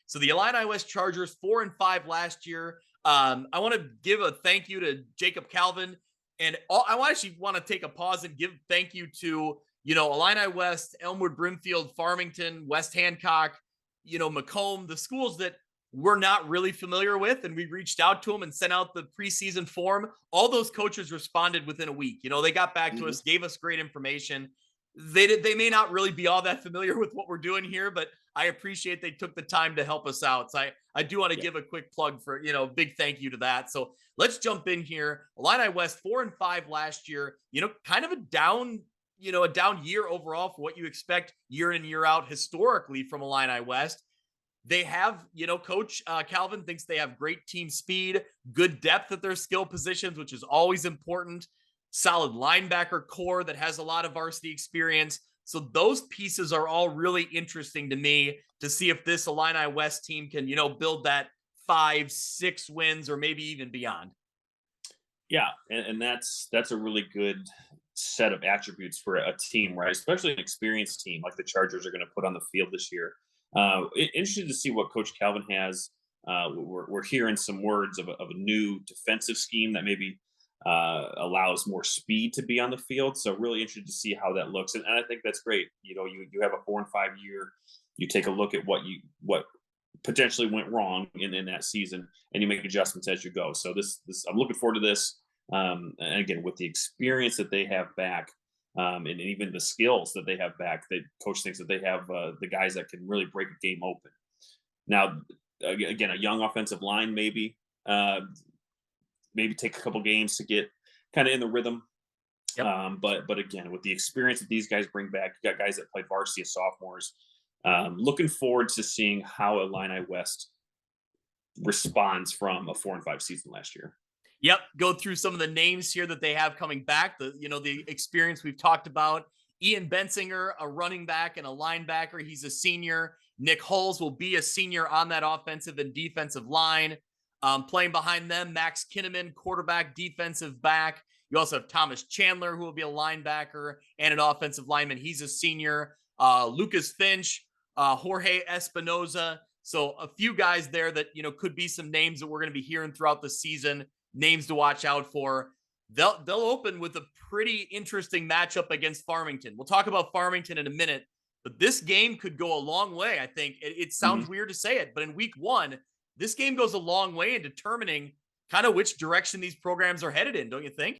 So the Illini West Chargers 4-5 last year. I want to give a thank you to Jacob Calvin, and I actually want to take a pause and give thank you to Illini West, Elmwood, Brimfield, Farmington, West Hancock, Macomb, the schools that we're not really familiar with, and we reached out to them and sent out the preseason form. All those coaches responded within a week. They got back to us, gave us great information. They may not really be all that familiar with what we're doing here, but I appreciate they took the time to help us out. So I do want to give a quick plug for, big thank you to that. So let's jump in here. Illini West 4-5 last year, kind of a down year overall for what you expect year in and year out historically from Illini West. They have, Coach Calvin thinks they have great team speed, good depth at their skill positions, which is always important. Solid linebacker core that has a lot of varsity experience. So those pieces are all really interesting to me to see if this Illini West team can, build that 5-6 wins or maybe even beyond. Yeah, and that's a really good set of attributes for a team, right? Especially an experienced team like the Chargers are going to put on the field this year. Interested to see what Coach Calvin has. We're hearing some words of a new defensive scheme that maybe allows more speed to be on the field. So really interested to see how that looks, and I think that's great. You have a 4-5 year. You take a look at what potentially went wrong in that season, and you make adjustments as you go. So this I'm looking forward to this. And again, with the experience that they have back, and even the skills that they have back, that coach thinks that they have the guys that can really break a game open. Now, again, a young offensive line maybe take a couple games to get kind of in the rhythm. Yep. But again, with the experience that these guys bring back, you got guys that played varsity as sophomores. Looking forward to seeing how Illini West responds from a 4-5 season last year. Yep. Go through some of the names here that they have coming back. The experience we've talked about. Ian Bensinger, a running back and a linebacker. He's a senior. Nick Hulls will be a senior on that offensive and defensive line. Playing behind them, Max Kinneman, quarterback, defensive back. You also have Thomas Chandler, who will be a linebacker and an offensive lineman. He's a senior. Lucas Finch, Jorge Espinoza. So a few guys there that, could be some names that we're going to be hearing throughout the season, names to watch out for. They'll open with a pretty interesting matchup against Farmington. We'll talk about Farmington in a minute, but this game could go a long way. I think it sounds weird to say it, but in week one, this game goes a long way in determining kind of which direction these programs are headed in, don't you think?